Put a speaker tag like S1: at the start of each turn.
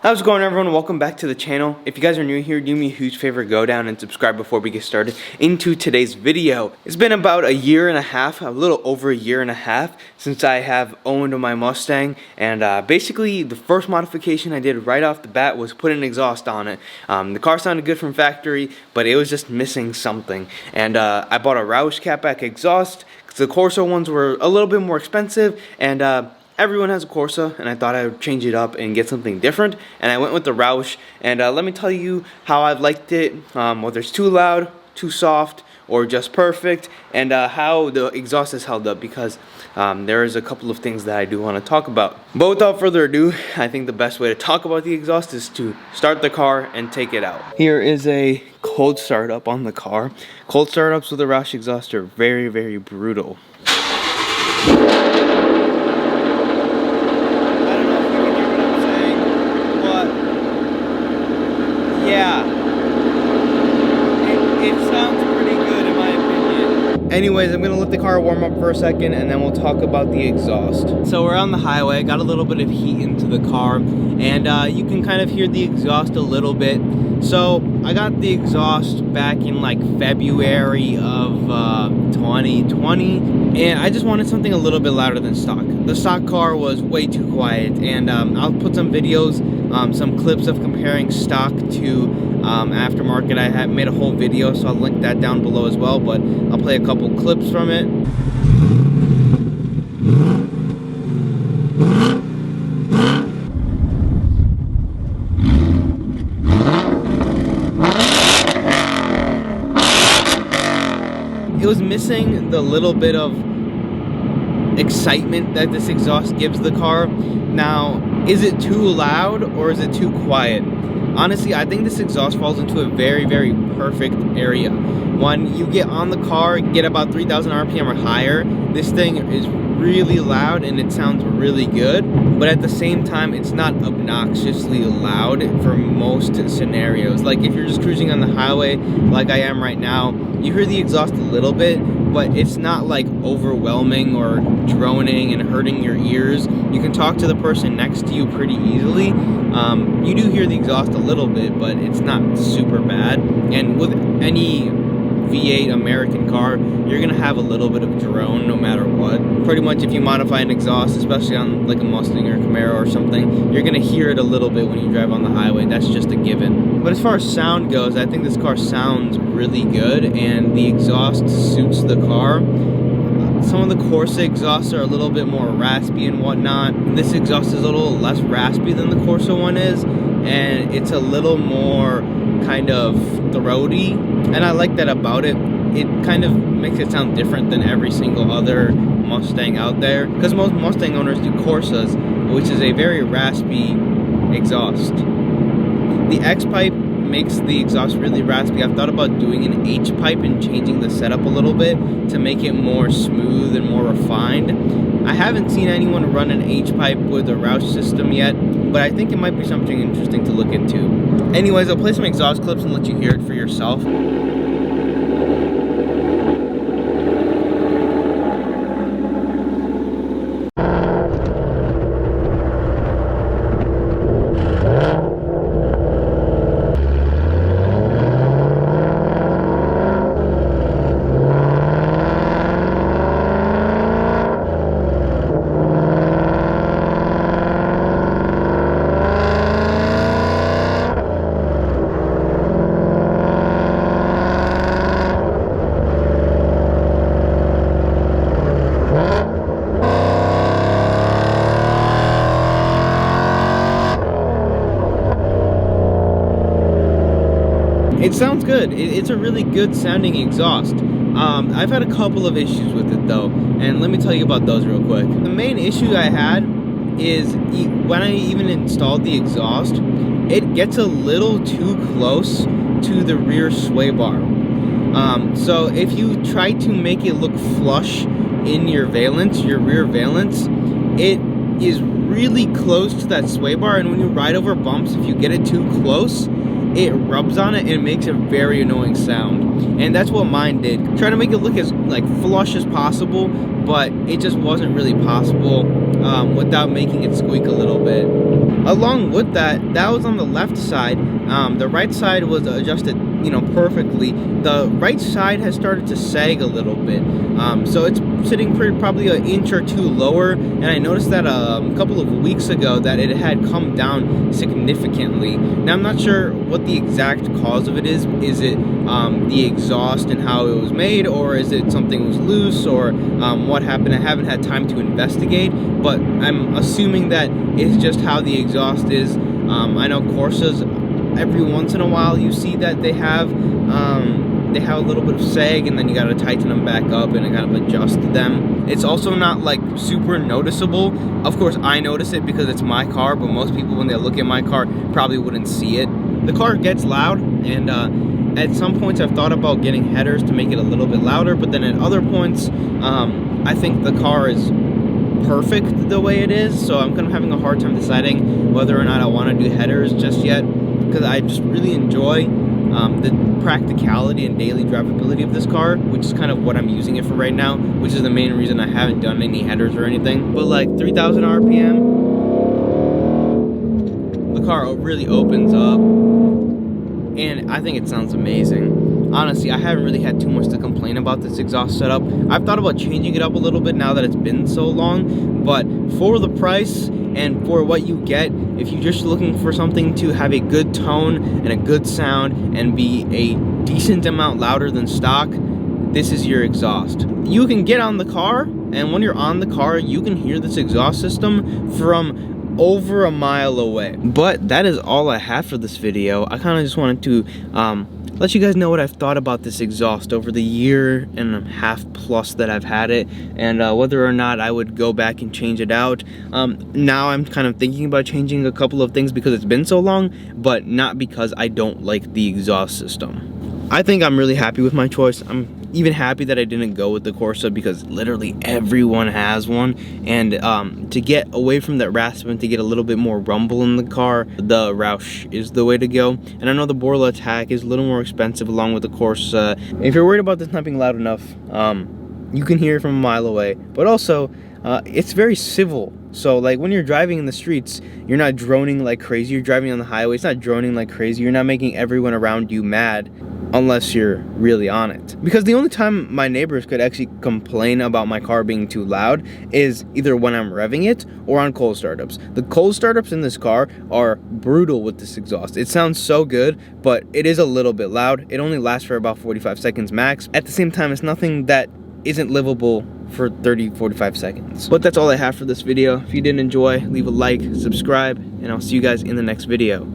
S1: How's it going, everyone? Welcome back to the channel. If you guys are new here, do me a huge favor, go down and subscribe before we get started into today's video. It's been about a year and a half, a little over a year and a half, since I have owned my Mustang, and basically the first modification I did right off the bat was put an exhaust on it. The car sounded good from factory, but it was just missing something, and I bought a Roush catback exhaust because the Corsa ones were a little bit more expensive, and everyone has a Corsa, and I thought I would change it up and get something different, and I went with the Roush, and let me tell you how I've liked it, whether it's too loud, too soft, or just perfect, and how the exhaust has held up, because there is a couple of things that I do want to talk about. But without further ado, I think the best way to talk about the exhaust is to start the car and take it out. Here is a cold startup on the car. Cold startups with a Roush exhaust are very, very brutal. Anyways, I'm gonna let the car warm up for a second and then we'll talk about the exhaust. So we're on the highway, got a little bit of heat into the car, and you can kind of hear the exhaust a little bit. So I got the exhaust back in like February of 2020, and I just wanted something a little bit louder than stock. The stock car was way too quiet, and I'll put some videos, some clips of comparing stock to aftermarket. I have made a whole video, so I'll link that down below as well, but I'll play a couple clips from it. It was missing the little bit of excitement that this exhaust gives the car. Now, is it too loud or is it too quiet? Honestly, I think this exhaust falls into a very, very perfect area. When you get on the car, get about 3,000 RPM or higher, this thing is really loud and it sounds really good, but at the same time, it's not obnoxiously loud for most scenarios. Like if you're just cruising on the highway like I am right now, you hear the exhaust a little bit, but it's not like overwhelming or droning and hurting your ears. You can talk to the person next to you pretty easily. You do hear the exhaust a little bit, but it's not super bad. And with any V8 American car, you're gonna have a little bit of drone no matter what. Pretty much if you modify an exhaust, especially on like a Mustang or Camaro or something, you're gonna hear it a little bit when you drive on the highway. That's just a given. But as far as sound goes, I think this car sounds really good, and the exhaust suits the car. Some of the Corsa exhausts are a little bit more raspy and whatnot. This exhaust is a little less raspy than the Corsa one is, and it's a little more kind of throaty, and I like that about it. It kind of makes it sound different than every single other Mustang out there, because most Mustang owners do Corsas, which is a very raspy exhaust. The X-pipe makes the exhaust really raspy. I've thought about doing an H-pipe and changing the setup a little bit to make it more smooth and more refined. I haven't seen anyone run an H-pipe with a Roush system yet, but I think it might be something interesting to look into. Anyways, I'll play some exhaust clips and let you hear it for yourself. It sounds good. It's a really good sounding exhaust. I've had a couple of issues with it though, and let me tell you about those real quick. The main issue I had is when I even installed the exhaust, it gets a little too close to the rear sway bar. So if you try to make it look flush in your valence, your rear valence, it is really close to that sway bar, and when you ride over bumps, if you get it too close, it rubs on it and it makes a very annoying sound. And that's what mine did. Trying to make it look as like flush as possible, but it just wasn't really possible without making it squeak a little bit. Along with that was on the left side. The right side was adjusted, you know, perfectly. The right side has started to sag a little bit, so it's sitting probably an inch or two lower. And I noticed that a couple of weeks ago that it had come down significantly. Now I'm not sure what the exact cause of it is. Is it the exhaust and how it was made, or is it something was loose, or what happened? I haven't had time to investigate, but I'm assuming that it's just how the exhaust is. I know Corsas, every once in a while you see that they have a little bit of sag, and then you got to tighten them back up and kind of adjust them. It's also not like super noticeable. Of course I notice it because it's my car, but most people when they look at my car probably wouldn't see it. The car gets loud, and at some points I've thought about getting headers to make it a little bit louder, but then at other points I think the car is perfect the way it is, so I'm kind of having a hard time deciding whether or not I want to do headers just yet, because I just really enjoy the practicality and daily drivability of this car, which is kind of what I'm using it for right now, which is the main reason I haven't done any headers or anything. But like 3,000 RPM, the car really opens up, and I think it sounds amazing. Honestly, I haven't really had too much to complain about this exhaust setup. I've thought about changing it up a little bit now that it's been so long, but for the price and for what you get, if you're just looking for something to have a good tone and a good sound and be a decent amount louder than stock, this is your exhaust. You can get on the car, and when you're on the car, you can hear this exhaust system from over a mile away. But that is all I have for this video. I kind of just wanted to let you guys know what I've thought about this exhaust over the year and a half plus that I've had it, and whether or not I would go back and change it out. Now I'm kind of thinking about changing a couple of things because it's been so long, but not because I don't like the exhaust system. I think I'm really happy with my choice. I'm even happy that I didn't go with the Corsa because literally everyone has one, and to get away from that rasp and to get a little bit more rumble in the car, the Roush is the way to go. And I know the Borla Attack is a little more expensive along with the Corsa. If you're worried about this not being loud enough, you can hear it from a mile away, but also it's very civil. So like when you're driving in the streets, you're not droning like crazy. You're driving on the highway, it's not droning like crazy. You're not making everyone around you mad unless you're really on it. Because the only time my neighbors could actually complain about my car being too loud is either when I'm revving it or on cold startups. The cold startups in this car are brutal with this exhaust. It sounds so good, but it is a little bit loud. It only lasts for about 45 seconds max. At the same time, it's nothing that isn't livable for 30-45 seconds. But that's all I have for this video. If you did enjoy, leave a like, subscribe, and I'll see you guys in the next video.